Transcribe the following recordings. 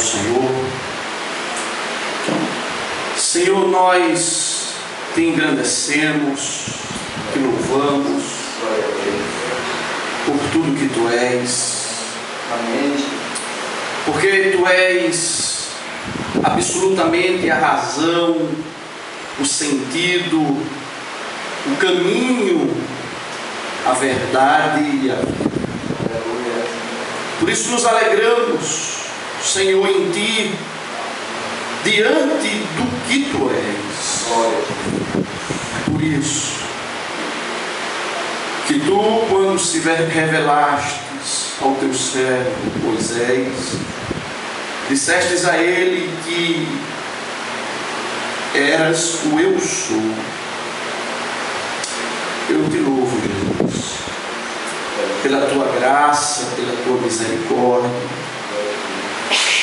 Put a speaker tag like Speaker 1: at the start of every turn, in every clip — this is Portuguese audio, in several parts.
Speaker 1: Senhor. Senhor, nós te engrandecemos, te louvamos por tudo que tu és.
Speaker 2: Amém.
Speaker 1: Porque tu és absolutamente a razão, o sentido, o caminho, a verdade e a vida. Por isso nos alegramos, Senhor, em ti, diante do que tu és. Por isso que tu, quando se revelaste ao teu servo Moisés, dissestes a ele que eras o eu sou. Eu te louvo, Jesus, pela tua graça, pela tua misericórdia.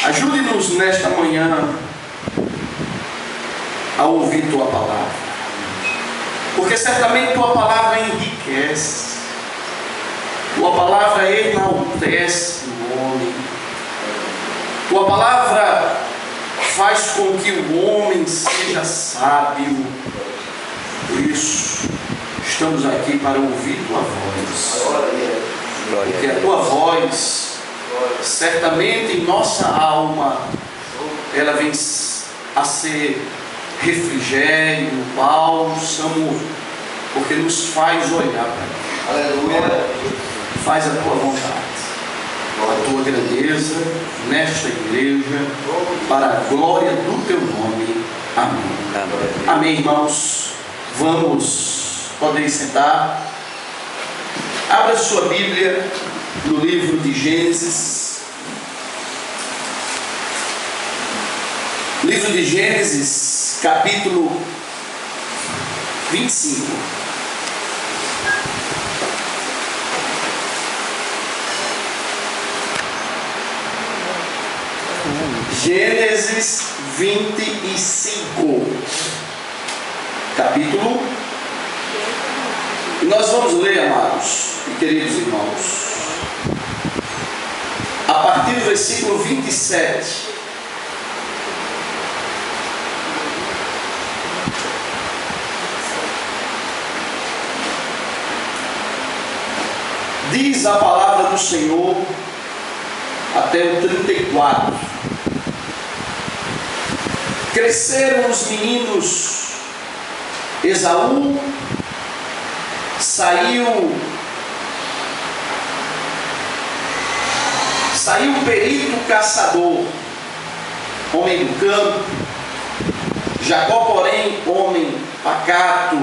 Speaker 1: Ajude-nos nesta manhã a ouvir tua palavra, porque certamente tua palavra enriquece, tua palavra enaltece o homem, tua palavra faz com que o homem seja sábio. Por isso estamos aqui para ouvir tua voz, porque a tua voz certamente em nossa alma ela vem a ser refrigério, bálsamo, porque nos faz olhar para ti.
Speaker 2: Aleluia.
Speaker 1: Faz a tua vontade, a tua grandeza nesta igreja, para a glória do teu nome. Amém. Amém, irmãos. Vamos, podem sentar. Abra sua Bíblia no livro de Gênesis. Livro de Gênesis, capítulo 25. Gênesis 25, capítulo. E nós vamos ler, amados e queridos irmãos, a partir do versículo 27. Diz a palavra do Senhor até o 34. Cresceram os meninos, Esaú saiu perito caçador, homem do campo. Jacó, porém, homem pacato,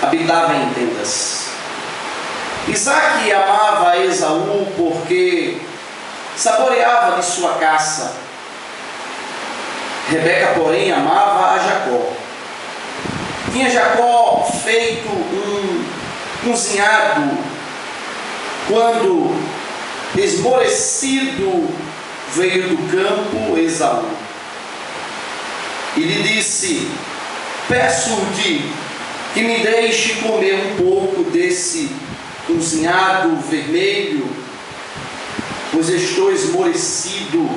Speaker 1: habitava em tendas. Isaque amava Esaú porque saboreava de sua caça. Rebeca, porém, amava a Jacó. Tinha Jacó feito um cozinhado quando, esmorecido, veio do campo Esaú. E lhe disse: peço-te que me deixe comer um pouco desse cozinhado vermelho, pois estou esmorecido.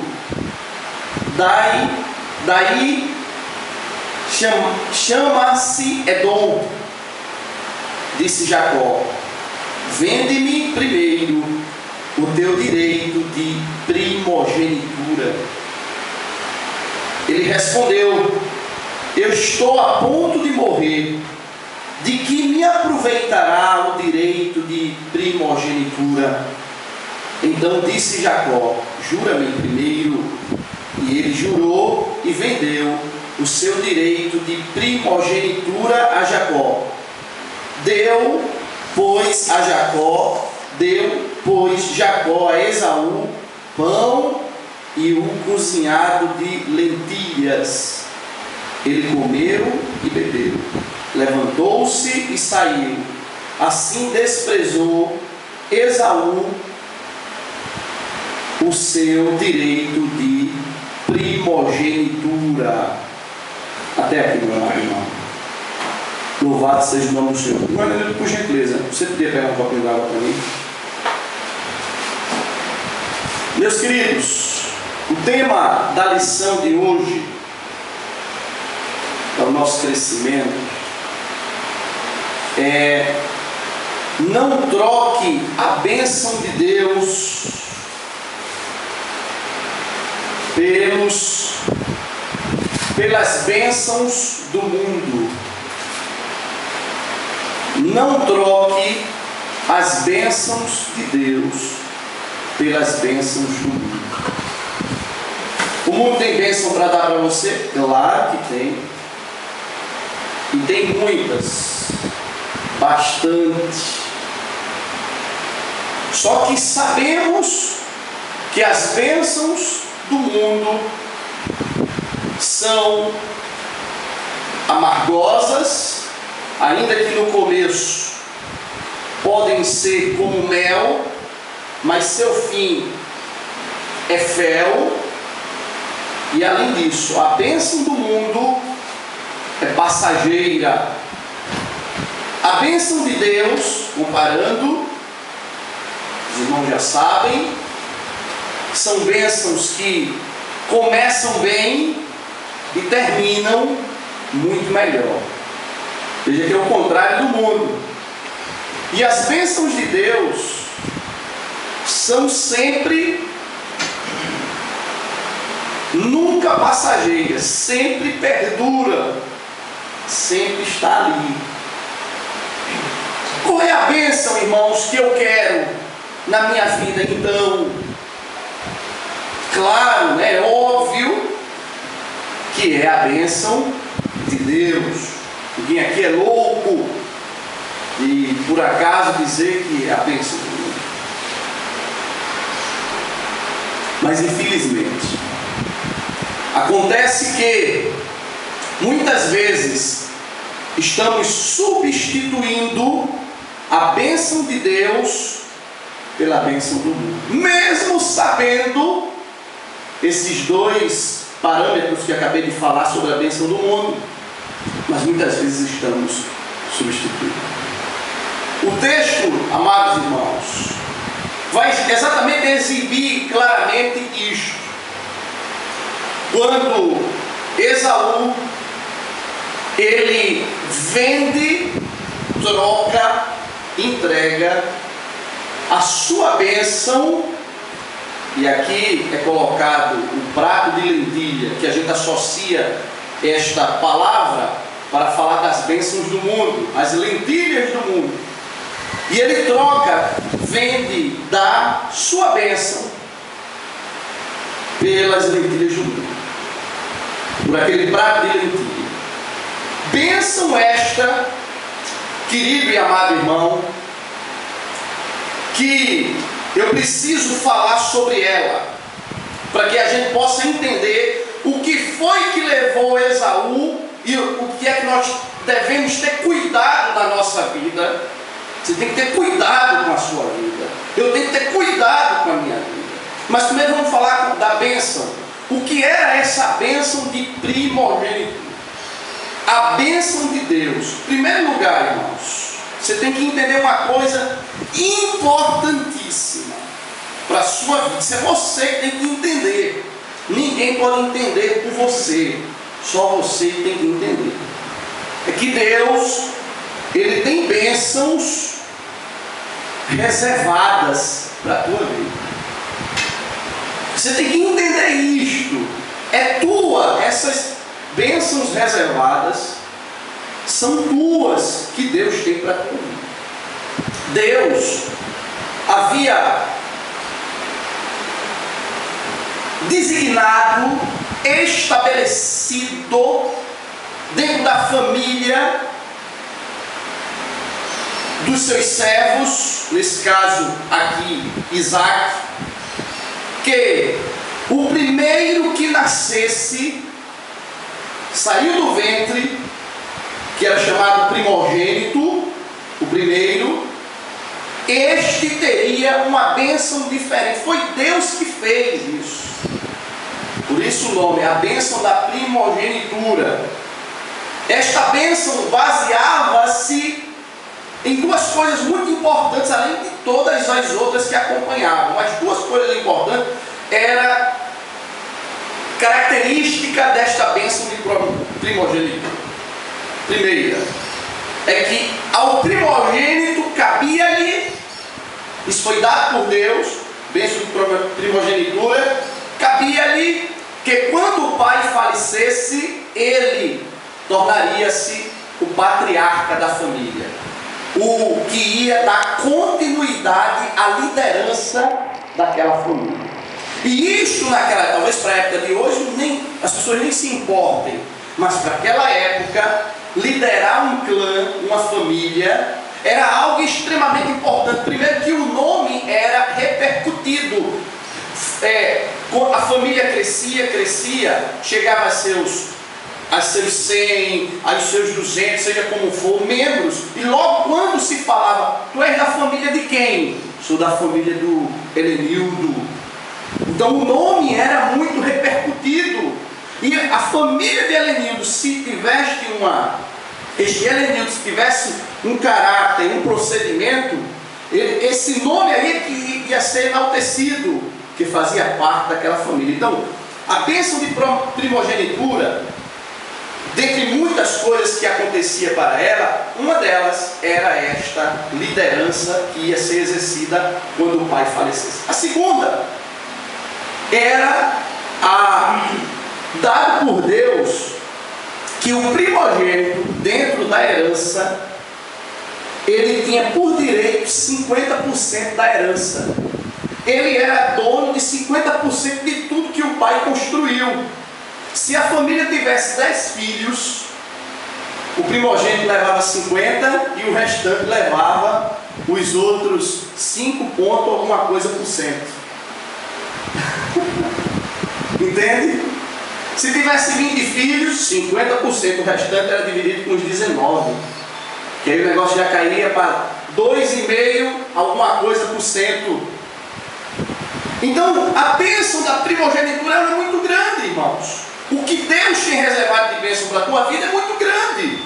Speaker 1: Daí chama-se Edom. Disse Jacó: vende-me primeiro o teu direito de primogenitura. Ele respondeu: eu estou a ponto de morrer, de que me aproveitará o direito de primogenitura? Então disse Jacó: jura-me primeiro. E ele jurou e vendeu o seu direito de primogenitura a Jacó. Deu, pois, Jacó a Esaú pão e um cozinhado de lentilhas. Ele comeu e bebeu, levantou-se e saiu. Assim desprezou Esaú o seu direito de primogenitura. Até aqui, meu amado irmão. Louvado seja o nome do Senhor. Agora, por gentileza, você podia pegar um copinho d'água para mim? Meus queridos, o tema da lição de hoje, para o nosso crescimento, é: não troque a bênção de Deus pelas bênçãos do mundo. Não troque as bênçãos de Deus pelas bênçãos do mundo. O mundo tem bênção para dar para você? Claro que tem. E tem muitas. Bastante. Só que sabemos que as bênçãos do mundo são amargosas, ainda que no começo podem ser como mel, mas seu fim é fel. E além disso, a bênção do mundo é passageira. A bênção de Deus, comparando, os irmãos já sabem, são bênçãos que começam bem e terminam muito melhor. Veja que é o contrário do mundo. E as bênçãos de Deus são sempre, nunca passageiras, sempre perdura, sempre está ali. Qual é a bênção, irmãos, que eu quero na minha vida então? Claro, é óbvio que é a bênção de Deus. Ninguém aqui é louco de, por acaso, dizer que é a bênção de Deus. Mas infelizmente acontece que muitas vezes estamos substituindo a bênção de Deus pela bênção do mundo, mesmo sabendo esses dois parâmetros que acabei de falar sobre a bênção do mundo, mas muitas vezes estamos substituindo. O texto, amados irmãos, vai exatamente exibir claramente isto. Quando Esaú, ele vende, troca, entrega a sua bênção, e aqui é colocado o prato de lentilha, que a gente associa esta palavra para falar das bênçãos do mundo, as lentilhas do mundo. E ele troca, vende, dá sua bênção pelas lentilhas do mundo, por aquele prato de lentilha. Bênção esta, querido e amado irmão, que eu preciso falar sobre ela, para que a gente possa entender o que foi que levou Esaú e o que é que nós devemos ter cuidado na nossa vida. Você tem que ter cuidado com a sua vida. Eu tenho que ter cuidado com a minha vida. Mas primeiro vamos falar da bênção. O que era essa bênção de primogênito? A bênção de Deus. Em primeiro lugar, irmãos, você tem que entender uma coisa importantíssima para a sua vida. Isso é você que tem que entender. Ninguém pode entender por você. Só você tem que entender. É que Deus, Ele tem bênçãos reservadas para a tua vida. Você tem que entender isto. É tua, essas bênçãos reservadas são tuas, que Deus tem para a tua vida. Deus havia designado, estabelecido dentro da família dos seus servos, nesse caso aqui Isaac, que o primeiro que nascesse, saiu do ventre, que era chamado primogênito, o primeiro, este teria uma bênção diferente. Foi Deus que fez isso. Por isso o nome é a bênção da primogenitura. Esta bênção baseava-se em duas coisas muito importantes, além de todas as outras que acompanhavam. As duas coisas importantes era característica desta bênção de primogênito. Primeira, é que ao primogênito cabia-lhe, isso foi dado por Deus, bênção de primogenitura, cabia-lhe que quando o pai falecesse, ele tornaria-se o patriarca da família, o que ia dar continuidade à liderança daquela família. E isso talvez para a época de hoje, as pessoas nem se importem, mas para aquela época, liderar um clã, uma família, era algo extremamente importante. Primeiro que o nome era repercutido. A família crescia, chegava a seus 100, aos seus 200, seja como for, membros. E logo quando se falava, tu és da família de quem? Sou da família do Helenildo. Então o nome era muito repercutido. E a família de Helenildo, se tivesse um caráter, um procedimento, esse nome aí que ia ser enaltecido, que fazia parte daquela família. Então, a bênção de primogenitura, dentre muitas coisas que acontecia para ela, uma delas era esta liderança que ia ser exercida quando o pai falecesse. A segunda era dado por Deus que o primogênito, dentro da herança, ele tinha por direito 50% da herança. Ele era dono de 50% de tudo que o pai construiu. Se a família tivesse 10 filhos, o primogênito levava 50 e o restante levava os outros 5 pontos, alguma coisa por cento. Entende? Se tivesse 20 filhos, 50%, o restante era dividido com os 19. Que aí o negócio já cairia para 2,5, alguma coisa por cento. Então, a bênção da primogenitura era muito grande, irmãos. O que Deus tem reservado de bênção para a tua vida é muito grande.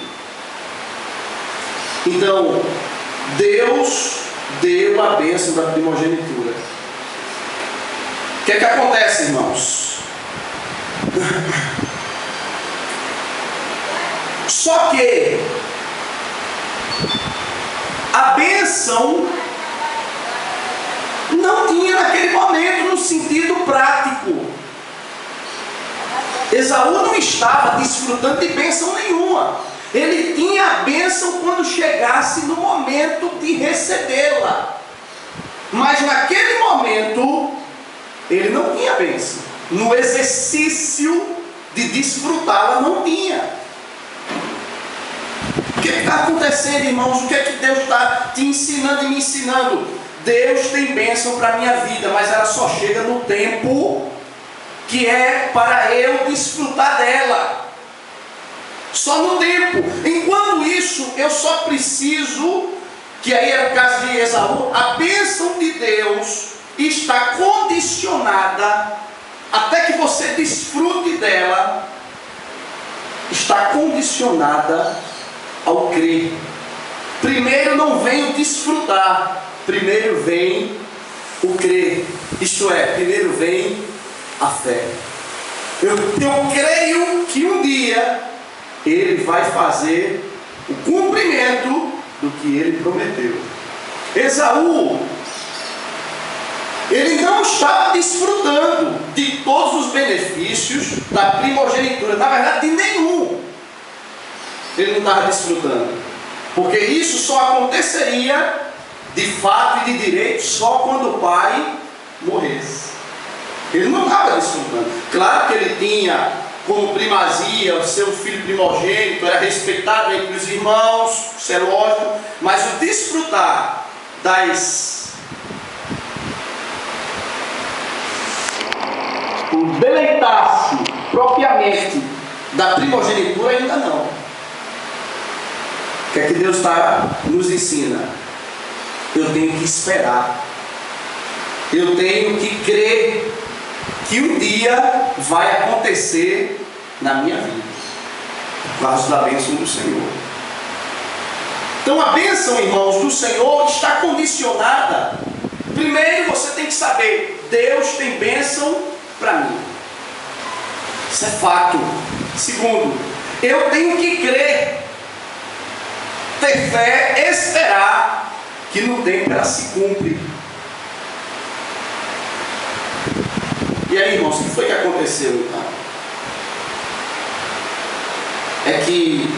Speaker 1: Então, Deus deu a bênção da primogenitura. O que é que acontece, irmãos? Só que a bênção não tinha naquele momento no sentido prático. Esaú não estava desfrutando de bênção nenhuma. Ele tinha a bênção quando chegasse no momento de recebê-la. Mas naquele momento, ele não tinha bênção. No exercício de desfrutá-la, não tinha. O que está acontecendo, irmãos? O que é que Deus está te ensinando e me ensinando? Deus tem bênção para a minha vida, mas ela só chega no tempo que é para eu desfrutar dela. Só no tempo. Enquanto isso, eu só preciso, que aí era o caso de Esaú, a bênção de Deus está condicionada, até que você desfrute dela, está condicionada ao crer. Primeiro não vem o desfrutar, primeiro vem o crer. Isto é, primeiro vem a fé. Eu creio que um dia Ele vai fazer o cumprimento do que Ele prometeu. Esaú, ele não estava desfrutando de todos os benefícios da primogenitura. Na verdade, de nenhum. Ele não estava desfrutando. Porque isso só aconteceria de fato e de direito só quando o pai morresse. Ele não estava desfrutando. Claro que ele tinha como primazia o seu filho primogênito, era respeitado entre os irmãos, isso é lógico, mas o desfrutar o deleitar-se propriamente da primogenitura ainda não. O que é que Deus nos ensina? Eu tenho que esperar. Eu tenho que crer que um dia vai acontecer na minha vida, por causa da bênção do Senhor. Então a bênção, irmãos, do Senhor está condicionada. Primeiro você tem que saber, Deus tem bênção para mim. Isso é fato. Segundo, eu tenho que crer, ter fé, esperar que no tempo ela se cumpre. E aí, irmãos, o que foi que aconteceu então? É que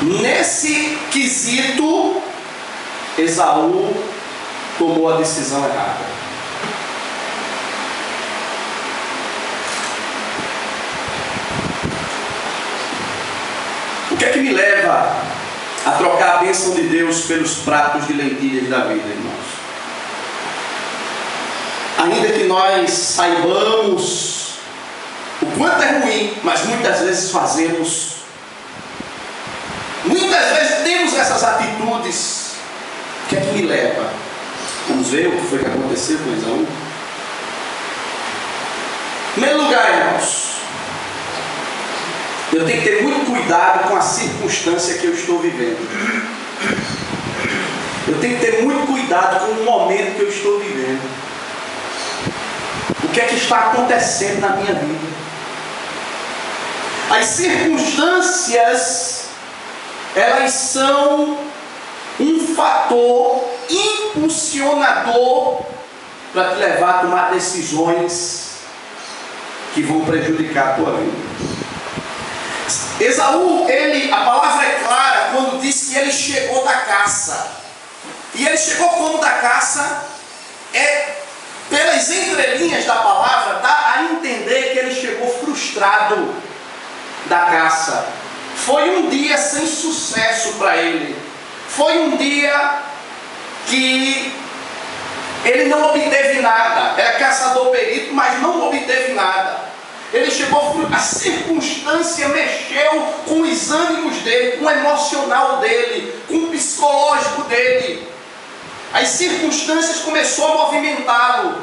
Speaker 1: nesse quesito Esaú tomou a decisão errada. O que é que me leva a trocar a bênção de Deus pelos pratos de lentilhas da vida, irmãos? Ainda que nós saibamos o quanto é ruim, mas muitas vezes fazemos, muitas vezes temos essas atitudes. O que é que me leva? Vamos ver o que foi que aconteceu com Esaú. Em primeiro lugar, irmãos, eu tenho que ter muito cuidado com a circunstância que eu estou vivendo. Eu tenho que ter muito cuidado com o momento que eu estou vivendo. O que é que está acontecendo na minha vida? As circunstâncias, elas são um fator impulsionador para te levar a tomar decisões que vão prejudicar a tua vida. Esaú, a palavra é clara quando diz que ele chegou da caça. E ele chegou como da caça? Pelas entrelinhas da palavra, dá a entender que ele chegou frustrado da caça. Foi um dia sem sucesso para ele. Foi um dia que ele não obteve nada. Era caçador perito, mas não obteve nada. Ele chegou, a circunstância mexeu com os ânimos dele, com o emocional dele, com o psicológico dele. As circunstâncias começaram a movimentá-lo.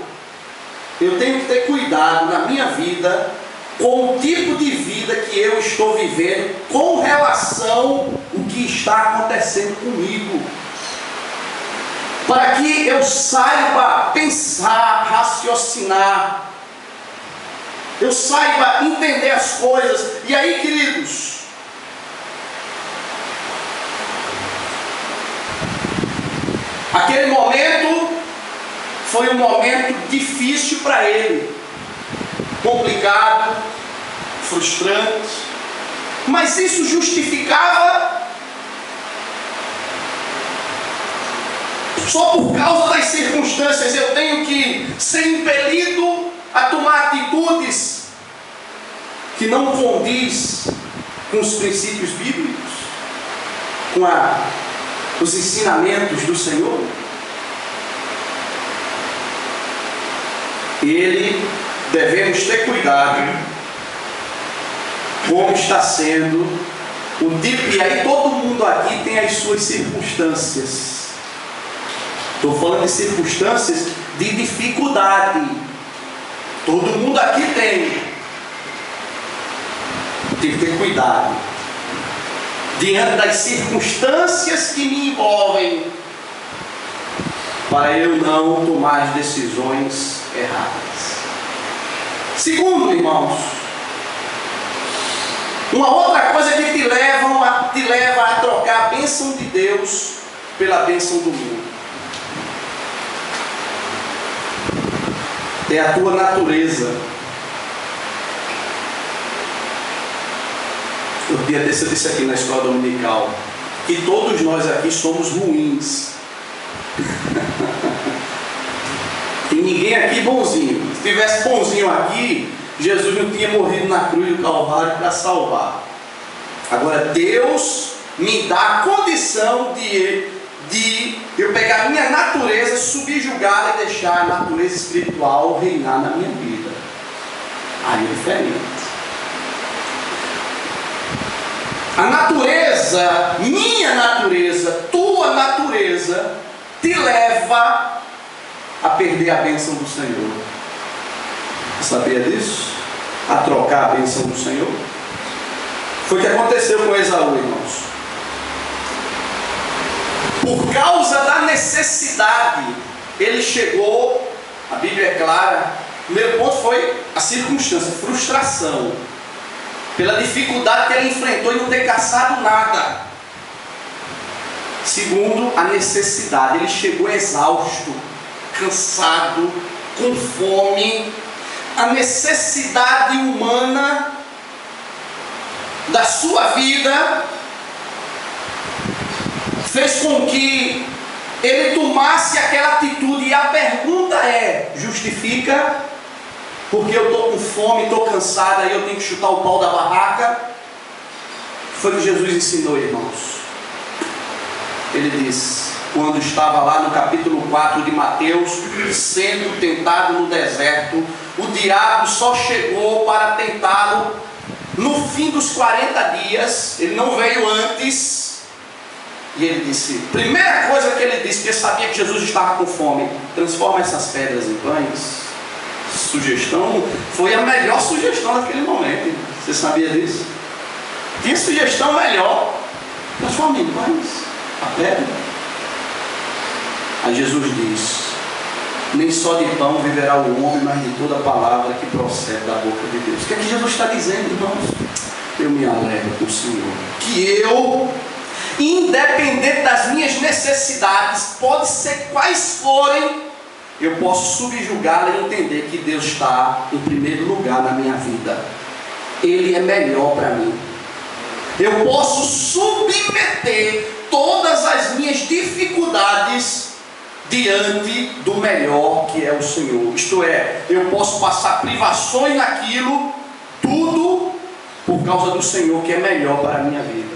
Speaker 1: Eu tenho que ter cuidado na minha vida com o tipo de vida que eu estou vivendo com relação ao que está acontecendo comigo, para que eu saiba pensar, raciocinar, eu saiba entender as coisas. E aí, queridos, aquele momento foi um momento difícil para ele, complicado, frustrante, mas isso justificava só por causa das circunstâncias. Eu tenho que ser impelido a tomar atitudes que não condiz com os princípios bíblicos, com os ensinamentos do Senhor. Devemos ter cuidado como está sendo o tipo. E aí todo mundo aqui tem as suas circunstâncias. Estou falando de circunstâncias de dificuldade. Todo mundo aqui tem. Tem que ter cuidado diante das circunstâncias que me envolvem, para eu não tomar as decisões erradas. Segundo, irmãos, uma outra coisa que te leva a trocar a bênção de Deus pela bênção do mundo é a tua natureza. O dia desse eu disse aqui na escola dominical que todos nós aqui somos ruins. Tem ninguém aqui bonzinho. Se tivesse bonzinho aqui, Jesus não tinha morrido na cruz do Calvário para salvar. Agora Deus me dá a condição de eu pegar a minha natureza, subjugá-la e deixar a natureza espiritual reinar na minha vida. Aí é diferente. A natureza, minha natureza, tua natureza, te leva a perder a bênção do Senhor. Sabia disso? A trocar a bênção do Senhor. Foi o que aconteceu com Esaú, irmãos. Por causa da necessidade, ele chegou, a Bíblia é clara, Primeiro ponto foi a circunstância, frustração, pela dificuldade que ele enfrentou em não ter caçado nada. Segundo, a necessidade. Ele chegou exausto, cansado, com fome. A necessidade humana da sua vida fez com que ele tomasse aquela atitude. E a pergunta é: justifica? Porque eu estou com fome, estou cansado, aí eu tenho que chutar o pau da barraca? Foi o que Jesus ensinou, irmãos. Ele disse, quando estava lá no capítulo 4 de Mateus, sendo tentado no deserto, o diabo só chegou para tentá-lo no fim dos 40 dias, ele não veio antes. E ele disse, primeira coisa que ele disse, porque sabia que Jesus estava com fome: transforma essas pedras em pães. Sugestão, foi a melhor sugestão naquele momento. Você sabia disso? Tinha sugestão melhor: transforma em pães a pedra. Aí Jesus diz, nem só de pão viverá o homem, mas de toda palavra que procede da boca de Deus. O que é que Jesus está dizendo, irmãos? Eu me alegro com o Senhor, que eu, independente das minhas necessidades, pode ser quais forem, eu posso subjugá-la e entender que Deus está em primeiro lugar na minha vida. Ele é melhor para mim. Eu posso submeter todas as minhas dificuldades diante do melhor que é o Senhor. Isto é, eu posso passar privações naquilo, tudo por causa do Senhor, que é melhor para a minha vida.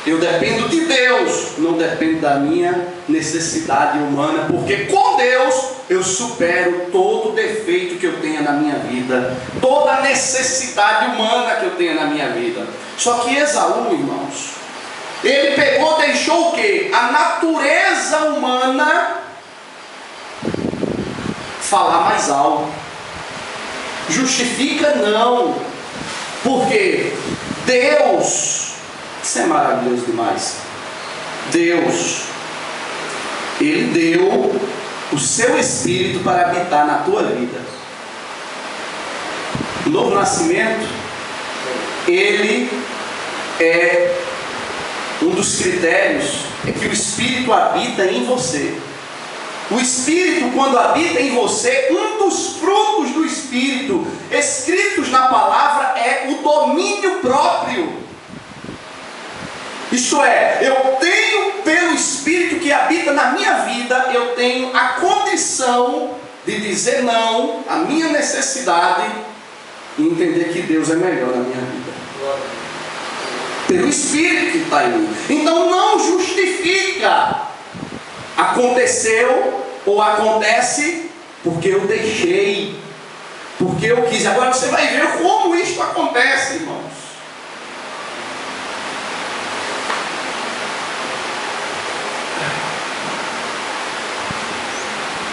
Speaker 1: Eu dependo de Deus, não dependo da minha necessidade humana, porque com Deus eu supero todo defeito que eu tenha na minha vida, toda necessidade humana que eu tenha na minha vida. Só que Esaú, irmãos, ele pegou, deixou o quê? A natureza humana falar mais alto. Justifica não, porque Deus, isso é maravilhoso demais. Deus, Ele deu o seu Espírito para habitar na tua vida. O novo nascimento, ele é um dos critérios, é que o Espírito habita em você. O Espírito, quando habita em você, um dos frutos do Espírito escritos na palavra é o domínio próprio. Isto é, eu tenho, pelo Espírito que habita na minha vida, eu tenho a condição de dizer não à minha necessidade e entender que Deus é melhor na minha vida. Pelo Espírito que está em mim. Então não justifica. Aconteceu ou acontece porque eu deixei, porque eu quis. Agora você vai ver como isto acontece, irmãos.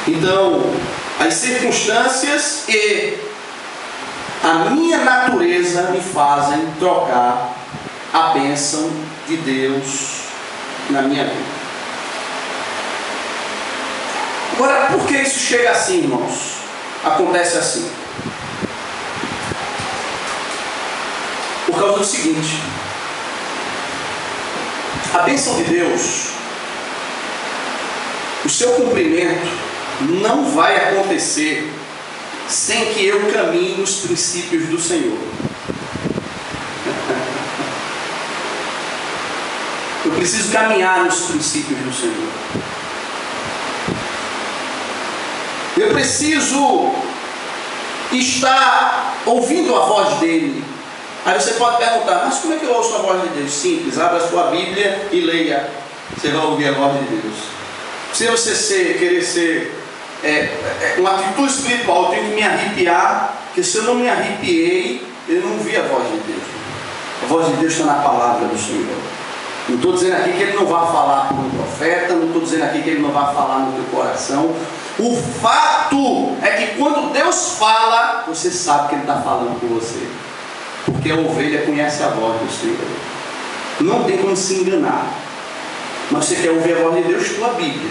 Speaker 1: Então, as circunstâncias e a minha natureza me fazem trocar a bênção de Deus na minha vida. Agora, por que isso chega assim, irmãos? Acontece assim. Por causa do seguinte: a bênção de Deus, o seu cumprimento não vai acontecer sem que eu caminhe nos princípios do Senhor. Eu preciso caminhar nos princípios do Senhor. Eu preciso estar ouvindo a voz dele. Aí você pode perguntar, mas como é que eu ouço a voz de Deus? Simples, abra a sua Bíblia e leia. Você vai ouvir a voz de Deus. Se você querer ser uma atitude espiritual, eu tenho que me arrepiar, porque se eu não me arrepiei, eu não vi a voz de Deus. A voz de Deus está na palavra do Senhor. Não estou dizendo aqui que ele não vai falar por um profeta, não estou dizendo aqui que ele não vai falar no teu coração. O fato é que quando Deus fala, você sabe que ele está falando com você, porque a ovelha conhece a voz do Senhor. Não tem como se enganar. Mas você quer ouvir a voz de Deus? Tua Bíblia.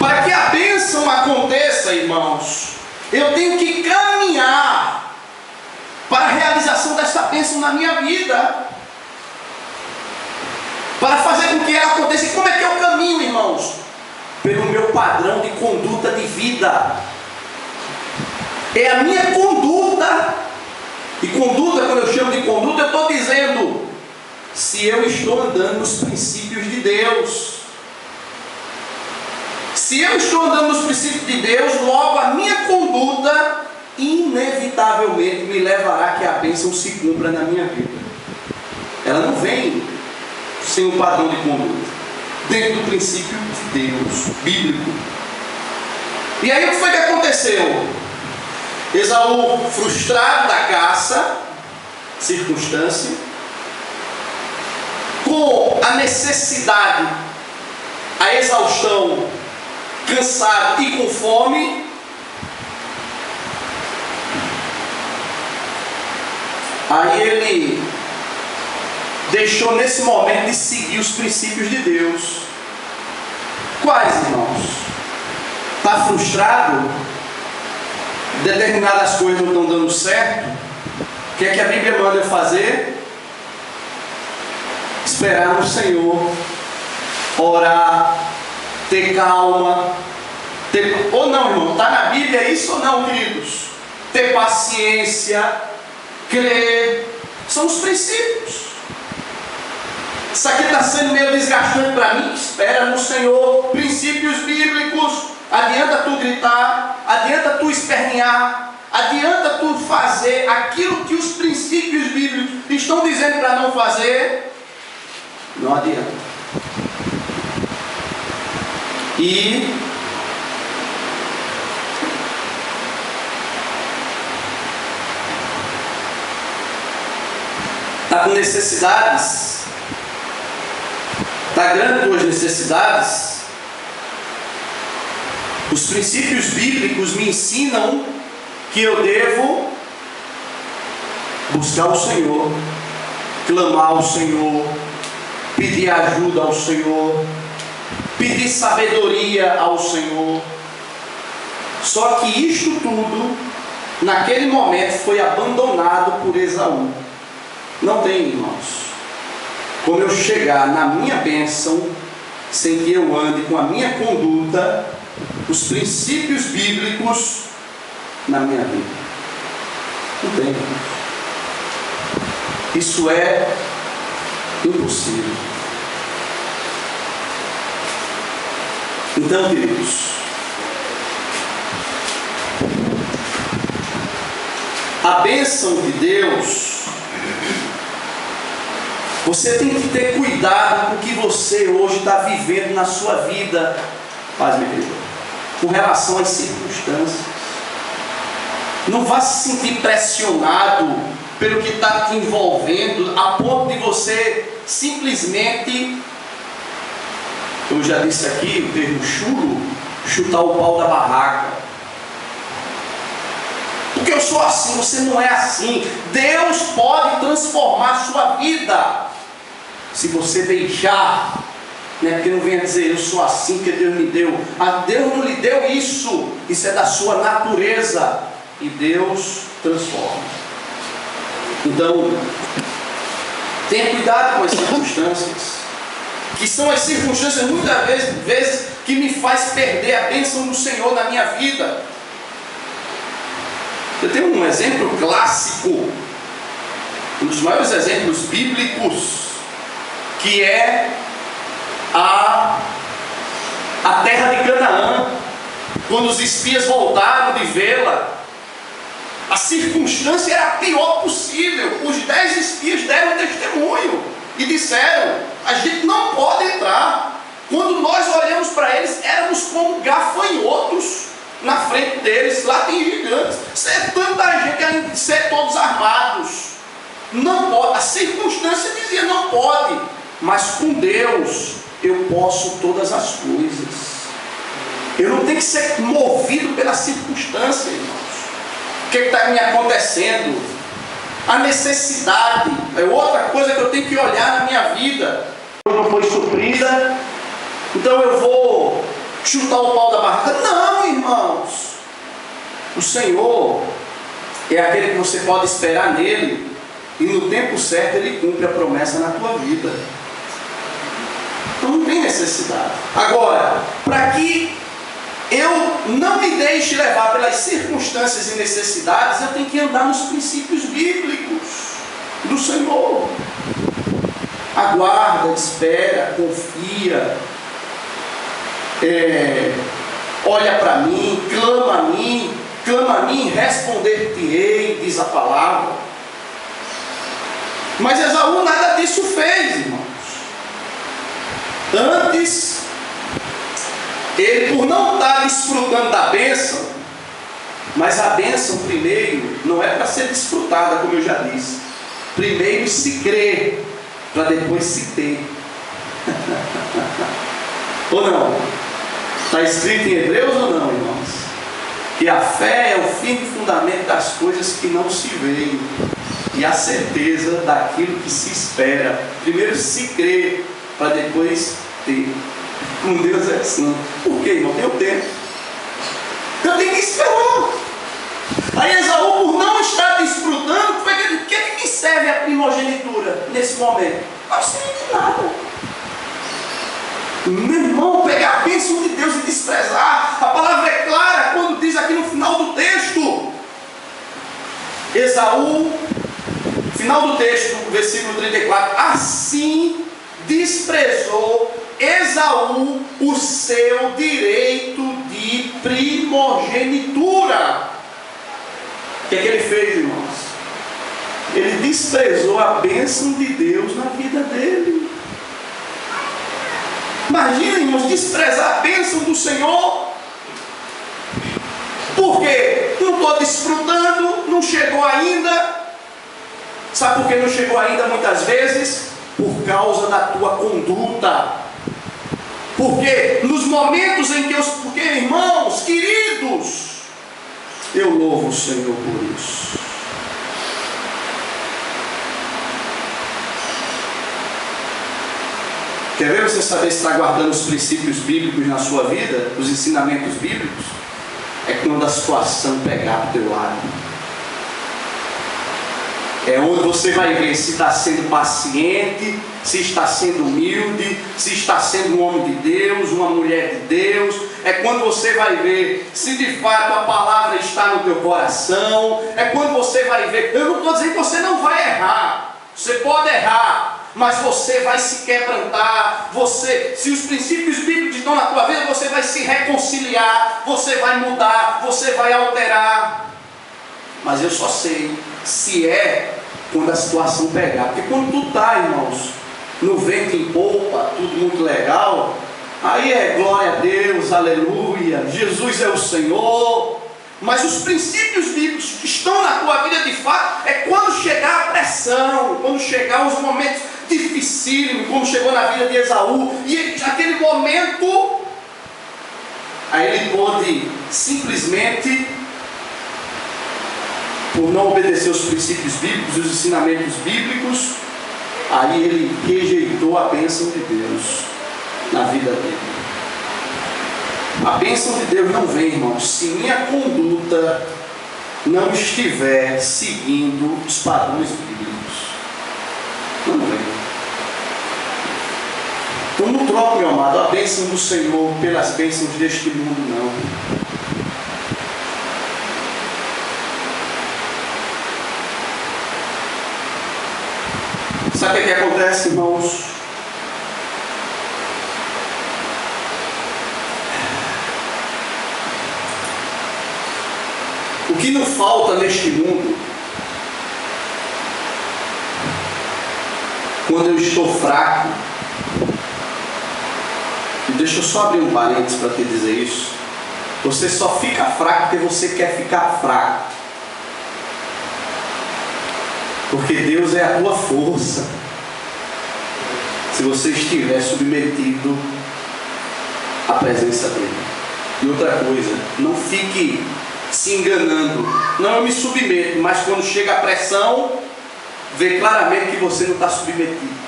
Speaker 1: Para que a bênção aconteça, irmãos, eu tenho que caminhar para a realização dessa bênção na minha vida, para fazer com que ela aconteça. E como é que é o caminho, irmãos? Pelo meu padrão de conduta de vida. É a minha conduta. E conduta, quando eu chamo de conduta, eu estou dizendo se eu estou andando nos princípios de Deus. Se eu estou andando nos princípios de Deus, logo a minha conduta inevitavelmente me levará a que a bênção se cumpra na minha vida. Ela não vem sem um padrão de conduta, dentro do princípio de Deus, bíblico. E aí o que foi que aconteceu? Esaú, frustrado da caça, circunstância, com a necessidade, a exaustão, cansado e com fome, aí ele deixou nesse momento de seguir os princípios de Deus. Quais, irmãos? Está frustrado? Determinadas coisas não estão dando certo? O que é que a Bíblia manda eu fazer? Esperar no Senhor, orar, ter calma, ou não, irmão, está na Bíblia isso ou não, queridos? Ter paciência, crer, são os princípios. Isso aqui está sendo meio desgastante para mim. Espera no Senhor, princípios bíblicos. Adianta tu gritar, adianta tu espernear, adianta tu fazer aquilo que os princípios bíblicos estão dizendo para não fazer. Não adianta. E está com necessidades, está grande com as necessidades. Os princípios bíblicos me ensinam que eu devo buscar o Senhor, clamar ao Senhor, pedir ajuda ao Senhor, pedir sabedoria ao Senhor. Só que isto tudo, naquele momento, foi abandonado por Esaú. Não tem, irmãos, como eu chegar na minha bênção sem que eu ande com a minha conduta, os princípios bíblicos na minha vida. Não tem, irmãos. Isso é impossível. Então, queridos, a bênção de Deus, você tem que ter cuidado com o que você hoje está vivendo na sua vida, paz, meu querido, com relação às circunstâncias. Não vá se sentir pressionado pelo que está te envolvendo, a ponto de você simplesmente, eu já disse aqui, o termo chulo, chutar o pau da barraca. Porque eu sou assim, você não é assim. Deus pode transformar a sua vida, se você deixar, né? Porque não venha dizer, eu sou assim porque Deus me deu. Deus não lhe deu isso, isso é da sua natureza, e Deus transforma. Então, tenha cuidado com as circunstâncias, que são as circunstâncias muitas vezes que me faz perder a bênção do Senhor na minha vida. Eu tenho um exemplo clássico, um dos maiores exemplos bíblicos, que é a terra de Canaã. Quando os espias voltaram de vê-la, a circunstância era a pior possível. Os 10 espias deram testemunho e disseram: a gente não pode entrar. Quando nós olhamos para eles, éramos como gafanhotos na frente deles. Lá tem gigantes, ser tanta gente, além de ser todos armados. Não pode. A circunstância dizia: não pode. Mas com Deus eu posso todas as coisas. Eu não tenho que ser movido pela circunstância, irmãos. O que está me acontecendo? A necessidade é outra coisa que eu tenho que olhar na minha vida. Não foi suprida, então eu vou chutar o pau da barraca. Não, irmãos. O Senhor é aquele que você pode esperar nele, e no tempo certo Ele cumpre a promessa na tua vida. Então não tem necessidade. Agora, para que eu não me deixe levar pelas circunstâncias e necessidades, eu tenho que andar nos princípios bíblicos do Senhor. Aguarda, espera, confia, olha para mim, clama a mim, responder-te-ei, diz a palavra. Mas Esaú nada disso fez, irmãos. Antes, ele, por não estar desfrutando da bênção, mas a bênção primeiro não é para ser desfrutada, como eu já disse. Primeiro se crê, para depois se ter. Ou não? Está escrito em Hebreus ou não, irmãos? Que a fé é o firme fundamento das coisas que não se veem, e a certeza daquilo que se espera. Primeiro se crê, para depois ter. Com Deus é assim. Por quê, irmão? Tem o tempo. Eu tenho que esperar. Aí Esaú, por não estar desfrutando, o que me serve a primogenitura nesse momento? Não serve de nada. Meu irmão, pegar a bênção de Deus e desprezar. A palavra é clara quando diz aqui no final do texto. Esaú, final do texto, versículo 34. Assim desprezou Esaú o seu direito de primogenitura. O que é que ele fez, irmãos? Ele desprezou a bênção de Deus na vida dele. Imagina, irmãos, desprezar a bênção do Senhor. Por quê? Não estou desfrutando, não chegou ainda. Sabe por que não chegou ainda muitas vezes? Por causa da tua conduta. Porque nos momentos em que porque, irmãos, queridos, eu louvo o Senhor por isso. Quer ver você saber se está guardando os princípios bíblicos na sua vida, os ensinamentos bíblicos? É quando a situação pegar para o teu lado. É onde você vai ver se está sendo paciente, se está sendo humilde, se está sendo um homem de Deus, uma mulher de Deus. É quando você vai ver se de fato a palavra está no teu coração. É quando você vai ver. Eu não estou dizendo que você não vai errar. Você pode errar, mas você vai se quebrantar. Se os princípios bíblicos estão na tua vida, você vai se reconciliar, você vai mudar, você vai alterar. Mas eu só sei se é quando a situação pegar. Porque quando tu está, irmãos, no vento em polpa, tudo muito legal, aí é glória a Deus, aleluia, Jesus é o Senhor. Mas os princípios bíblicos que estão na tua vida de fato é quando chegar a pressão, quando chegar os momentos dificílimos, como chegou na vida de Esaú, e aquele momento, aí ele pôde simplesmente, por não obedecer os princípios bíblicos, os ensinamentos bíblicos, aí ele rejeitou a bênção de Deus na vida dele. A bênção de Deus não vem, irmãos, se minha conduta não estiver seguindo os padrões bíblicos. Não vem. Então não troque, meu amado, a bênção do Senhor pelas bênçãos deste mundo, não. Sabe o que acontece, irmãos? O que não falta neste mundo, quando eu estou fraco, e deixa eu só abrir um parênteses para te dizer isso, você só fica fraco porque você quer ficar fraco. Porque Deus é a tua força. Se você estiver submetido à presença dele. E outra coisa, não fique se enganando. Não, eu me submeto, mas quando chega a pressão, vê claramente que você não está submetido.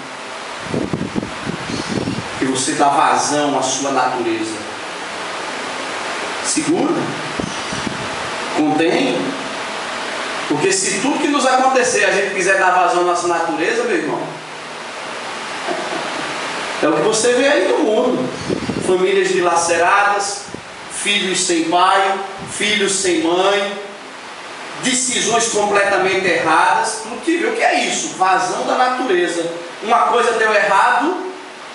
Speaker 1: Que você dá vazão à sua natureza. Segura. Contém. Porque se tudo que nos acontecer a gente quiser dar vazão à nossa natureza, meu irmão, é o que você vê aí no mundo. Famílias dilaceradas, filhos sem pai, filhos sem mãe, decisões completamente erradas. Não te vê o que é isso? Vazão da natureza. Uma coisa deu errado,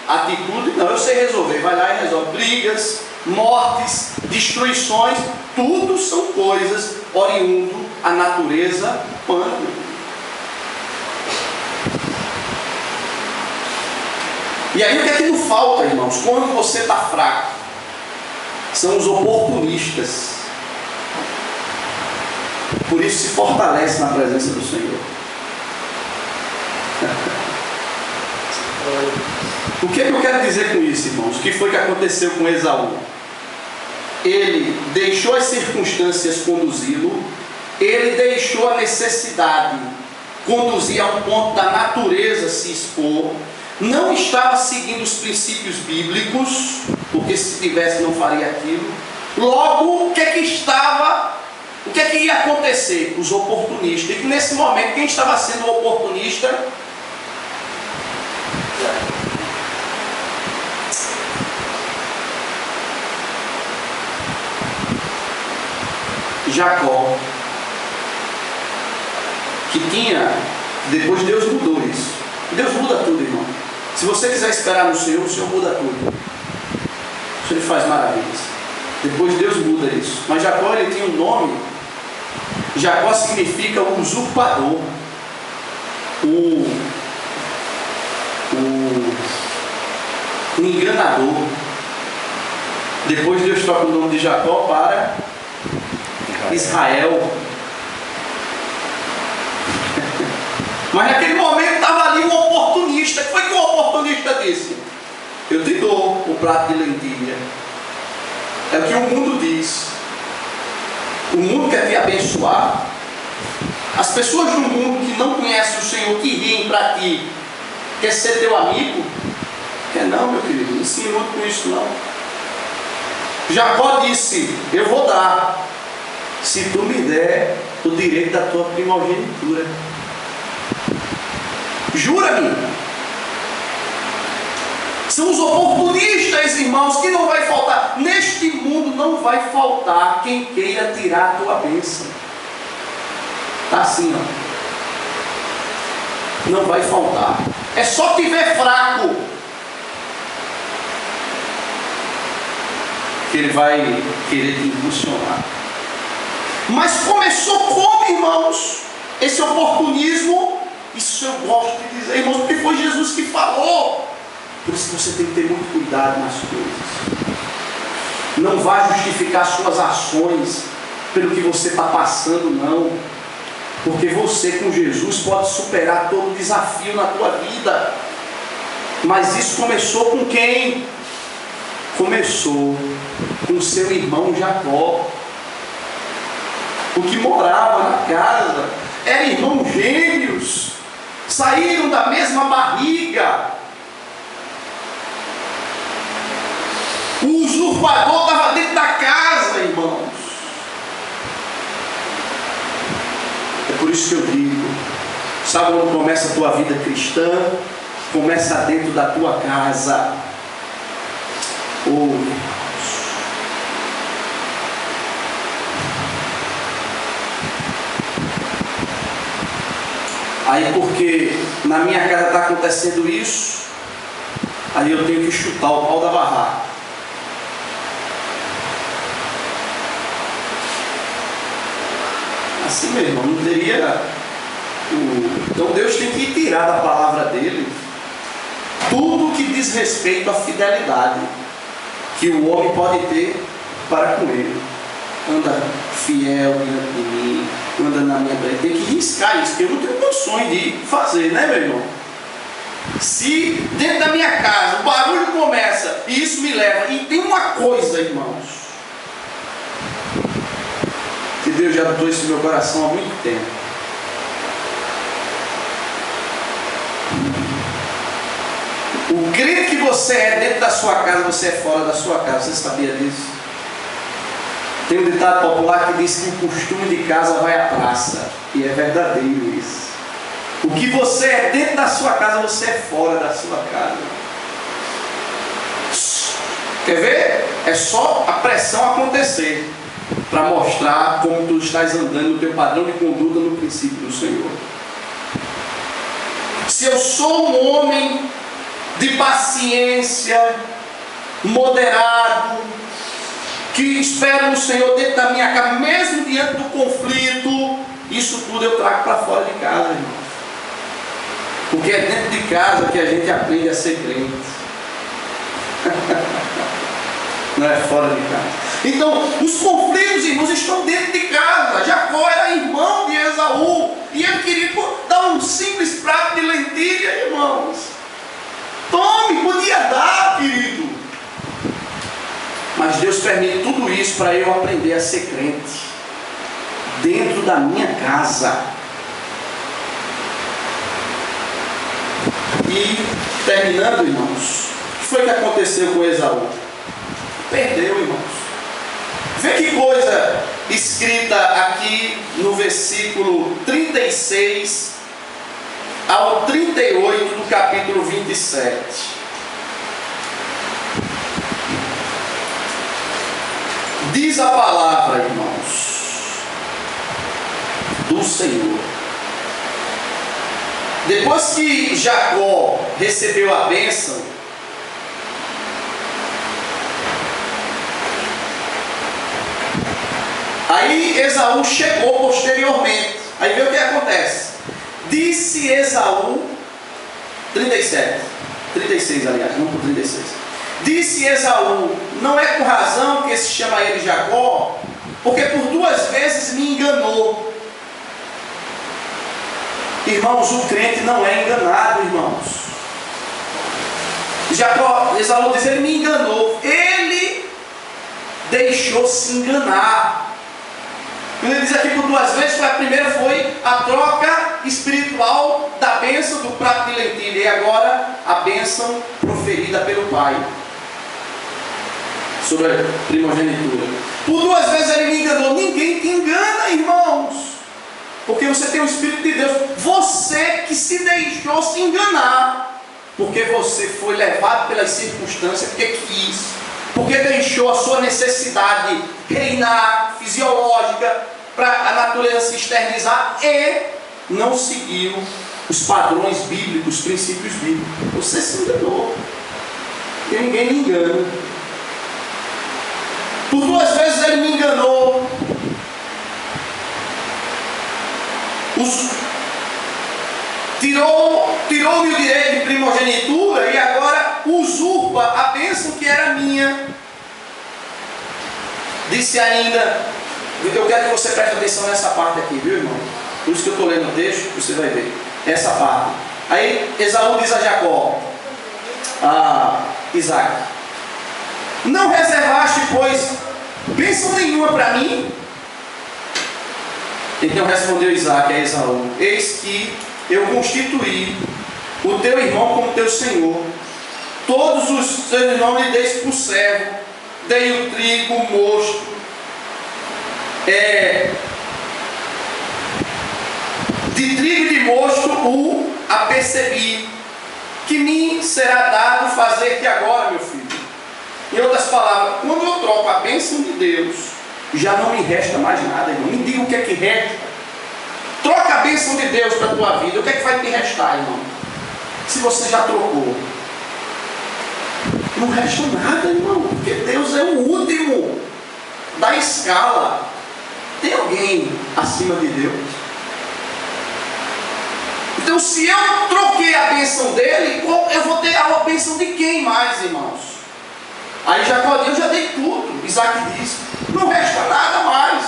Speaker 1: atitude, não, eu sei resolver, vai lá e resolve. Brigas, mortes, destruições, tudo são coisas oriundo a natureza humana. E aí o que é que não falta, irmãos? Quando você está fraco, são os oportunistas. Por isso se fortalece na presença do Senhor. O que é que eu quero dizer com isso, irmãos? O que foi que aconteceu com Esaú? Ele deixou as circunstâncias conduzi-lo, ele deixou a necessidade conduzir a um ponto da natureza se expor, não estava seguindo os princípios bíblicos, porque se tivesse não faria aquilo. Logo, o que é que ia acontecer? Os oportunistas. E nesse momento, quem estava sendo o oportunista? Jacó, que tinha, depois Deus mudou isso. Deus muda tudo, irmão. Se você quiser esperar no Senhor, o Senhor muda tudo. O Senhor faz maravilhas. Depois Deus muda isso. Mas Jacó, ele tinha um nome. Jacó significa o usurpador, o enganador. Depois Deus troca o nome de Jacó para Israel. Mas naquele momento estava ali um oportunista. O que foi que o oportunista disse? Eu te dou o prato de lentilha. É o que o mundo diz. O mundo quer te abençoar. As pessoas do mundo que não conhecem o Senhor, que riem para ti, quer ser teu amigo? Quer não, meu querido, não se ilude com isso não. Jacó disse, eu vou dar, se tu me der o direito da tua primogenitura. Jura-me. São os oportunistas, irmãos, que não vai faltar. Neste mundo não vai faltar quem queira tirar a tua bênção. Está assim, ó. Não vai faltar. É só tiver fraco que ele vai querer te impulsionar. Mas começou como, irmãos? Esse oportunismo. Isso eu gosto de dizer, irmãos, porque foi Jesus que falou. Por isso você tem que ter muito cuidado nas coisas. Não vá justificar suas ações pelo que você está passando, não. Porque você com Jesus pode superar todo desafio na tua vida. Mas isso começou com quem? Começou com seu irmão Jacó, o que morava na casa. Eram irmãos gêmeos, saíram da mesma barriga. O usurpador estava dentro da casa, irmãos. É por isso que eu digo, sabe onde começa a tua vida cristã? Começa dentro da tua casa. Oh, irmãos. Aí porque na minha casa está acontecendo isso, aí eu tenho que chutar o pau da barraca. Assim mesmo, não teria. Então Deus tem que tirar da palavra dele tudo que diz respeito à fidelidade que o homem pode ter para com ele. Anda fiel diante de mim, anda na minha frente. Tem que riscar isso, porque eu não tenho condições de fazer, né, meu irmão? Se dentro da minha casa o barulho começa e isso me leva, e tem uma coisa, irmãos, que Deus já botou isso no meu coração há muito tempo. O crente que você é dentro da sua casa, você é fora da sua casa. Você sabia disso? Tem um ditado popular que diz que o costume de casa vai à praça. E é verdadeiro isso. O que você é dentro da sua casa, você é fora da sua casa. Quer ver? É só a pressão acontecer para mostrar como tu estás andando no teu padrão de conduta no princípio do Senhor. Se eu sou um homem de paciência, moderado, que espero no Senhor dentro da minha casa, mesmo diante do conflito, isso tudo eu trago para fora de casa, irmãos. Porque é dentro de casa que a gente aprende a ser crente. Não é fora de casa. Então, os conflitos, irmãos, estão dentro de casa. Jacó era irmão de Esaú, e ele queria dar um simples prato de lentilha, irmãos. Tome, podia dar, querido. Mas Deus permite tudo isso para eu aprender a ser crente dentro da minha casa. E terminando, irmãos, o que foi que aconteceu com Esaú? Perdeu, irmãos. Vê que coisa escrita aqui no versículo 36 ao 38 do capítulo 27. Diz a palavra, irmãos, do Senhor. Depois que Jacó recebeu a bênção, aí Esaú chegou posteriormente. Aí vê o que acontece. Disse Esaú, 36 aliás, não por 36. Disse Esaú, não é com razão que se chama ele Jacó, porque por 2 vezes me enganou. Irmãos, o crente não é enganado, irmãos. Esaú diz, ele me enganou. Ele deixou-se enganar. Ele diz aqui por 2 vezes, a primeira foi a troca espiritual da bênção do prato de lentilha, e agora a bênção proferida pelo pai sobre a primogenitura. Por 2 vezes ele me enganou. Ninguém te engana, irmãos, porque você tem o Espírito de Deus. Você que se deixou se enganar, porque você foi levado pelas circunstâncias, porque quis, porque deixou a sua necessidade reinar, fisiológica, para a natureza se externizar, e não seguiu os padrões bíblicos, os princípios bíblicos. Você se enganou, porque ninguém me engana. Por 2 vezes ele me enganou. Tirou-me o direito de primogenitura e agora usurpa a bênção que era minha. Disse ainda, eu quero que você preste atenção nessa parte aqui, viu, irmão? Por isso que eu estou lendo o texto, você vai ver essa parte. Aí Esaú diz a Jacó, a Isaac, não reservaste, pois, bênção nenhuma para mim? Então respondeu Isaac a Esaú, eis que eu constituí o teu irmão como teu senhor, todos os seus irmãos lhe deis por servo, dei o trigo, o mosto, de trigo e de mosto o apercebi, que me será dado fazer-te agora, meu filho. Em outras palavras, quando eu troco a bênção de Deus, já não me resta mais nada, irmão. Me diga o que é que resta. Troca a bênção de Deus para a tua vida, o que é que vai te restar, irmão? Se você já trocou, não resta nada, irmão, porque Deus é o último da escala. Tem alguém acima de Deus? Então, se eu troquei a bênção dele, eu vou ter a bênção de quem mais, irmãos? Aí Jacó diz, eu já dei tudo. Isaac diz, não resta nada mais.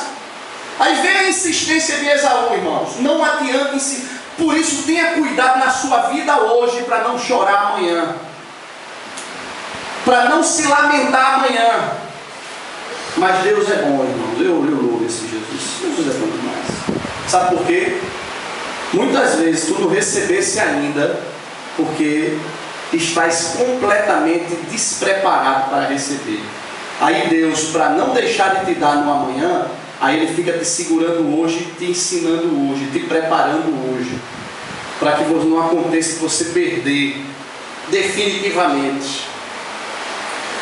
Speaker 1: Aí vem a insistência de Esaú, irmãos. Não adianta insistir. Por isso, tenha cuidado na sua vida hoje para não chorar amanhã, para não se lamentar amanhã. Mas Deus é bom, irmãos. Eu louvo esse Jesus. Deus é bom demais. Sabe por quê? Muitas vezes tu não recebesse ainda porque estás completamente despreparado para receber. Aí Deus, para não deixar de te dar no amanhã, aí Ele fica te segurando hoje, te ensinando hoje, te preparando hoje, para que não aconteça de você perder definitivamente.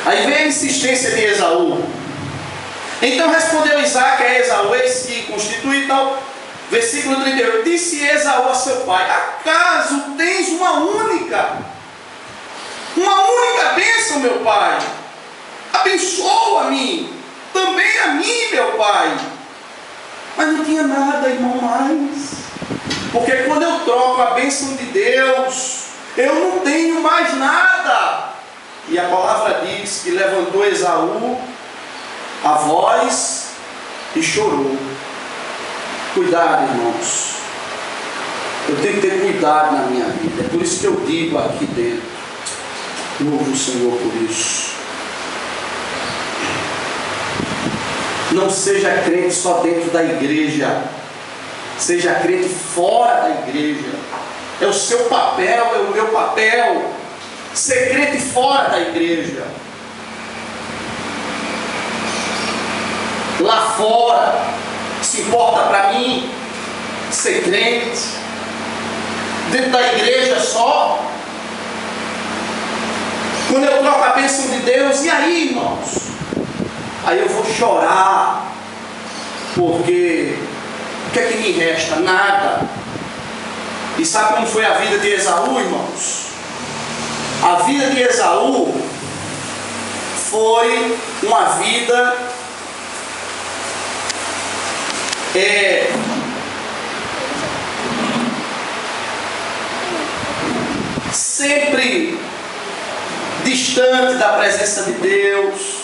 Speaker 1: Aí vem a insistência de Esaú. Então respondeu Isaac a Esaú, eis que constitui tal. Versículo 38, disse Esaú a seu pai: acaso tens uma única bênção, meu pai? Abençoa-me, também a mim, meu pai. Mas não tinha nada, irmão, mais. Porque quando eu troco a bênção de Deus, eu não tenho mais nada. E a palavra diz que levantou Esaú a voz e chorou. Cuidado, irmãos. Eu tenho que ter cuidado na minha vida. É por isso que eu digo aqui dentro: louvo o Senhor por isso. Não seja crente só dentro da igreja. Seja crente fora da igreja. É o seu papel, é o meu papel. Ser crente fora da igreja. Lá fora, se importa para mim ser crente. Dentro da igreja só. Quando eu troco a bênção de Deus, e aí, irmãos? Aí eu vou chorar, porque o que é que me resta? Nada. E sabe como foi a vida de Esaú, irmãos? A vida de Esaú foi uma vida sempre distante da presença de Deus.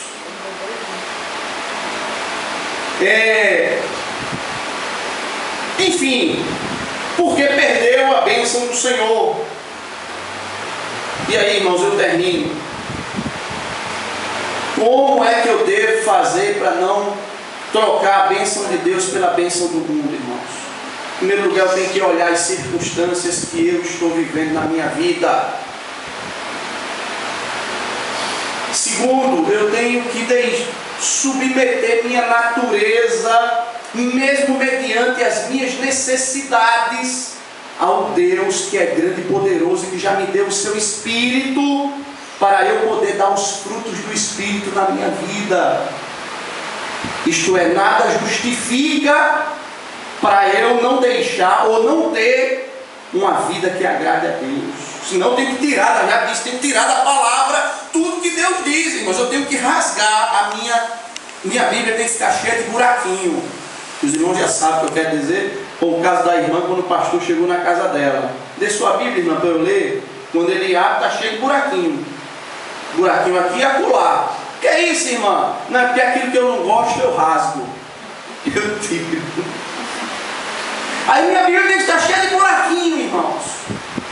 Speaker 1: Enfim, porque perdeu a bênção do Senhor. E aí, irmãos, eu termino. Como é que eu devo fazer para não trocar a bênção de Deus pela bênção do mundo, irmãos? Em primeiro lugar, eu tenho que olhar as circunstâncias que eu estou vivendo na minha vida. Segundo, eu tenho que submeter minha natureza, mesmo mediante as minhas necessidades, ao Deus que é grande e poderoso e que já me deu o seu Espírito, para eu poder dar os frutos do Espírito na minha vida. Isto é, nada justifica para eu não deixar ou não ter uma vida que agrade a Deus. Senão eu tenho que tirar, já disse, tenho que tirar da palavra tudo que Deus diz, irmãos. Eu tenho que rasgar minha Bíblia, tem que ficar cheia de buraquinho. Os irmãos já sabem o que eu quero dizer. Foi o caso da irmã, quando o pastor chegou na casa dela. Dê sua Bíblia, irmã, para eu ler. Quando ele abre, está cheio de buraquinho. Buraquinho aqui e acolá. Que é isso, irmã? Não é porque aquilo que eu não gosto eu rasgo. Eu tiro. Aí minha Bíblia tem que estar cheia de buraquinho, irmãos.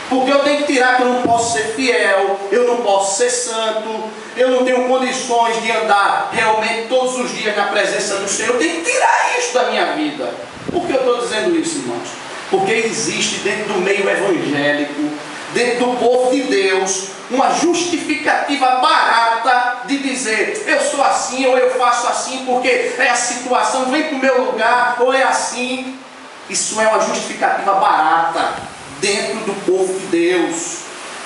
Speaker 1: Porque eu tenho que tirar que eu não posso ser fiel, eu não posso ser santo, eu não tenho condições de andar realmente todos os dias na presença do Senhor. Eu tenho que tirar isso da minha vida. Por que eu estou dizendo isso, irmãos? Porque existe dentro do meio evangélico, dentro do povo de Deus, uma justificativa barata de dizer: eu sou assim, ou eu faço assim porque é a situação, vem para o meu lugar, ou é assim. Isso é uma justificativa barata dentro do povo de Deus,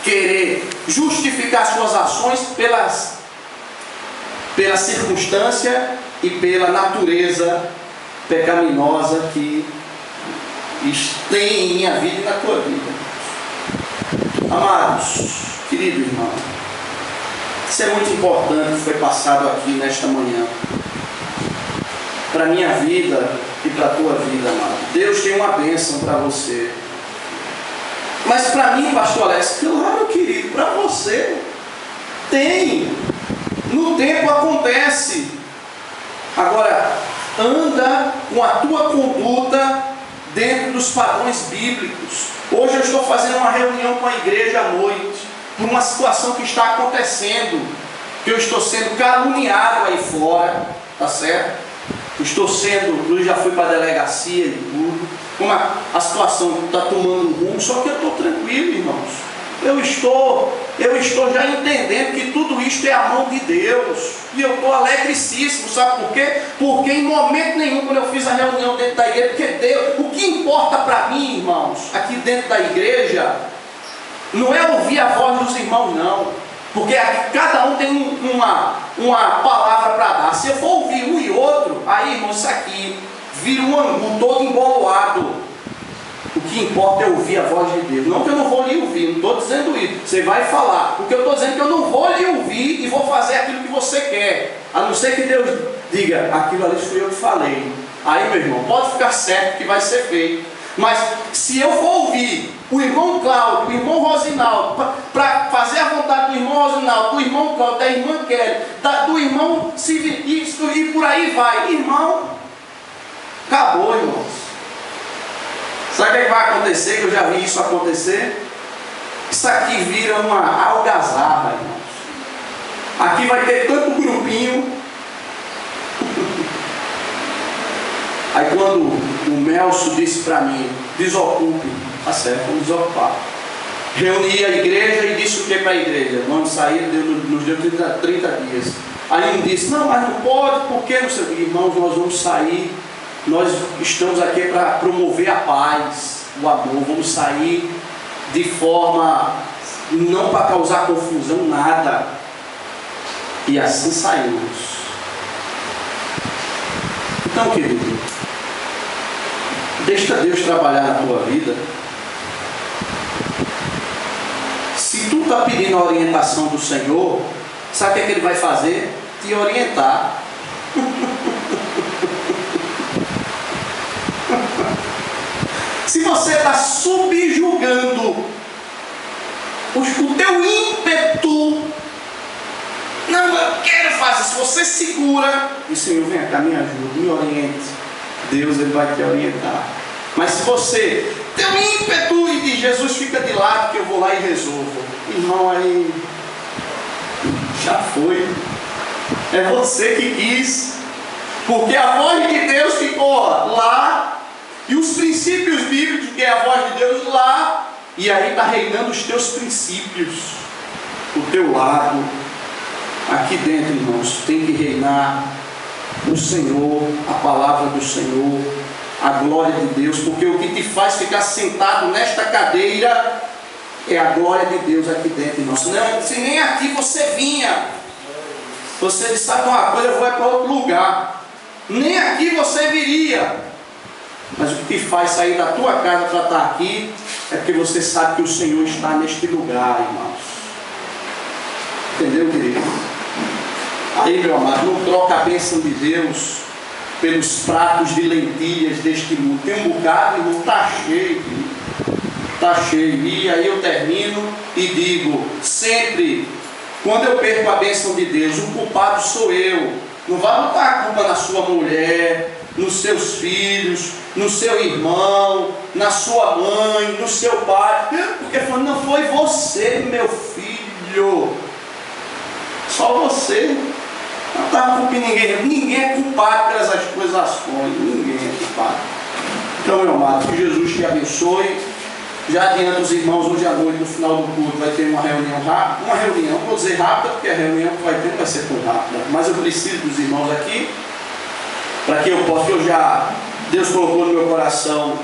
Speaker 1: querer justificar suas ações pela circunstância e pela natureza pecaminosa que tem em minha vida e na tua vida. Amados, querido irmão, isso é muito importante que foi passado aqui nesta manhã, para a minha vida e para a tua vida, amado. Deus tem uma bênção para você. Mas para mim, pastor Alex, claro, querido, para você tem. No tempo acontece. Agora, anda com a tua conduta dentro dos padrões bíblicos. Hoje eu estou fazendo uma reunião com a igreja à noite, por uma situação que está acontecendo, que eu estou sendo caluniado aí fora, tá certo? Eu já fui para a delegacia e tudo. Como a situação está tomando um rumo, só que eu estou tranquilo, irmãos. Eu estou já entendendo que tudo isto é a mão de Deus. E eu estou alegrecíssimo, sabe por quê? Porque em momento nenhum, quando eu fiz a reunião dentro da igreja, porque Deus, o que importa para mim, irmãos, aqui dentro da igreja, não é ouvir a voz dos irmãos, não. Porque aqui, cada um tem uma palavra para dar. Se eu for ouvir um e outro, aí, irmão, isso aqui vira um angu todo embolado. O que importa é ouvir a voz de Deus. Não que eu não vou lhe ouvir, não estou dizendo isso. Você vai falar. O que eu estou dizendo é que eu não vou lhe ouvir e vou fazer aquilo que você quer. A não ser que Deus diga, aquilo ali fui eu que falei. Aí, meu irmão, pode ficar certo que vai ser feito. Mas se eu for ouvir o irmão Cláudio, o irmão Rosinaldo, para fazer a vontade do irmão Rosinaldo, do irmão Cláudio, da irmã Kelly, do irmão Silvio, e por aí vai, irmão, acabou, irmãos. Sabe o que vai acontecer? Que eu já vi isso acontecer. Isso aqui vira uma algazarra, irmãos. Aqui vai ter tanto grupinho. Aí quando o Melso disse para mim, desocupe, tá certo, vamos desocupar. Reuni a igreja e disse o que para a igreja? Vamos sair, nos deu 30 dias. Aí um disse, não, mas não pode, por que não sei o que? Irmãos, nós vamos sair. Nós estamos aqui para promover a paz, o amor. Vamos sair de forma, não para causar confusão, nada. E assim saímos. Então, querido, deixa Deus trabalhar na tua vida. Se tu está pedindo a orientação do Senhor, sabe o que é que Ele vai fazer? Te orientar. Se você está subjugando o teu ímpeto, não, eu quero fazer. Se você segura, e o Senhor, vem cá, me ajuda, me oriente. Deus, Ele vai te orientar. Mas se você tem um ímpeto e diz, Jesus, fica de lado que eu vou lá e resolvo. Irmão, aí já foi. É você que quis. Porque a voz de Deus ficou lá. E os princípios bíblicos, que é a voz de Deus, lá. E aí está reinando os teus princípios. O teu lado. Aqui dentro, irmãos, tem que reinar o Senhor, a palavra do Senhor, a glória de Deus. Porque o que te faz ficar sentado nesta cadeira é a glória de Deus aqui dentro, irmãos. Não, se nem aqui você vinha. Você disse, sabe uma coisa, eu vou para outro lugar. Nem aqui você viria. Mas o que te faz sair da tua casa para estar aqui é porque você sabe que o Senhor está neste lugar, irmãos. Entendeu, querido? Aí, meu amado, não troca a bênção de Deus pelos pratos de lentilhas deste mundo. Tem um bocado, irmão, está cheio, querido. Está cheio. E aí eu termino e digo, sempre, quando eu perco a bênção de Deus, o culpado sou eu. Não vai botar a culpa na sua mulher, nos seus filhos, no seu irmão, na sua mãe, no seu pai. Porque não foi você, meu filho. Só você. Não está culpando ninguém. Ninguém é culpado pelas coisas. Ninguém é culpado. Então, meu amado, que Jesus te abençoe. Já adianta os irmãos, hoje à noite, no final do culto, vai ter uma reunião rápida. Uma reunião, vou dizer rápida, porque a reunião que vai ter não vai ser tão rápida. Mas eu preciso dos irmãos aqui, para que eu possa, Deus colocou no meu coração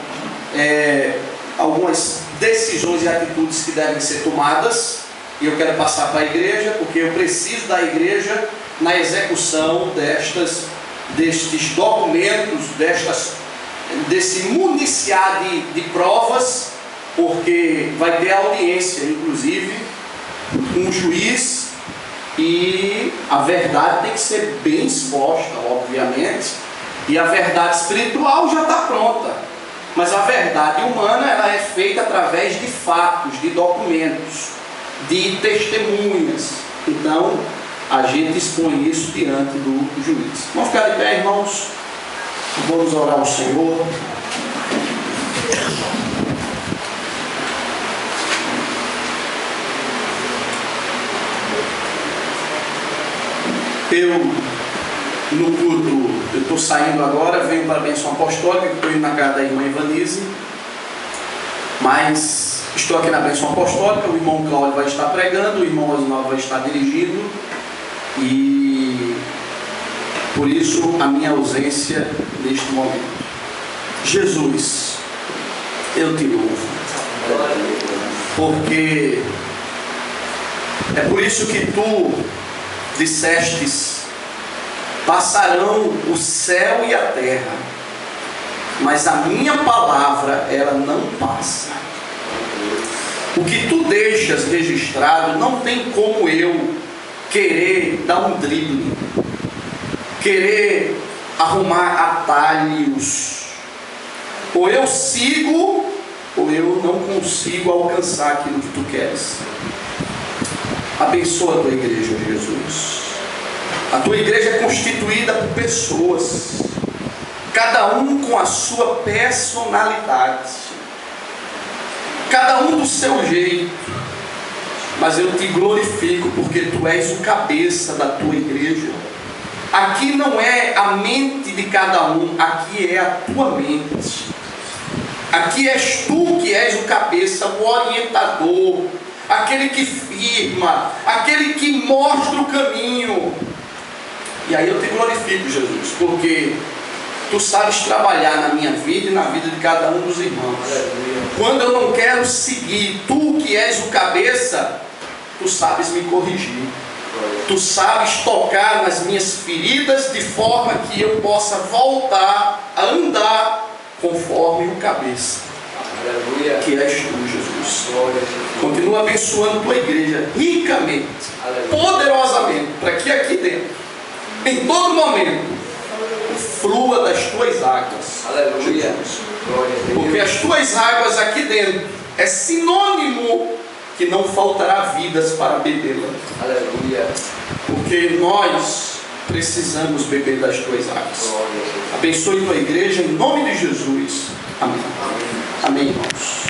Speaker 1: algumas decisões e atitudes que devem ser tomadas. E eu quero passar para a igreja, porque eu preciso da igreja na execução destes documentos, desse municiar de provas, porque vai ter audiência, inclusive, um juiz, e a verdade tem que ser bem exposta, obviamente, e a verdade espiritual já está pronta, mas a verdade humana ela é feita através de fatos, de documentos, de testemunhas. Então a gente expõe isso diante do juiz. Vamos ficar de pé, irmãos, vamos orar ao Senhor. No culto, eu estou saindo agora, venho para a bênção apostólica, estou indo na casa da irmã Ivanise, mas Estou aqui na bênção apostólica, o irmão Cláudio vai estar pregando, o irmão Osnaldo vai estar dirigindo, e por isso a minha ausência neste momento. Jesus, eu te louvo, porque é por isso que tu dissestes: passarão o céu e a terra, mas a minha palavra, ela não passa. O que tu deixas registrado, não tem como eu querer dar um drible, querer arrumar atalhos. Ou eu sigo, ou eu não consigo alcançar aquilo que tu queres. Abençoa a tua igreja, Jesus. A tua igreja é constituída por pessoas, cada um com a sua personalidade, cada um do seu jeito, mas eu te glorifico porque tu és o cabeça da tua igreja. Aqui não é a mente de cada um, aqui é a tua mente. Aqui és tu que és o cabeça, o orientador, aquele que firma, aquele que mostra o caminho. E aí eu te glorifico, Jesus, porque tu sabes trabalhar na minha vida e na vida de cada um dos irmãos. Quando eu não quero seguir, tu que és o cabeça, tu sabes me corrigir. Tu sabes tocar nas minhas feridas de forma que eu possa voltar a andar conforme o cabeça, que és tu, Jesus. Continua abençoando tua igreja ricamente, poderosamente, para que aqui dentro, em todo momento, flua das tuas águas. Aleluia. Porque as tuas águas aqui dentro é sinônimo que não faltará vidas para bebê-la. Aleluia. Porque nós precisamos beber das tuas águas. Abençoe tua igreja em nome de Jesus. Amém. Amém, irmãos.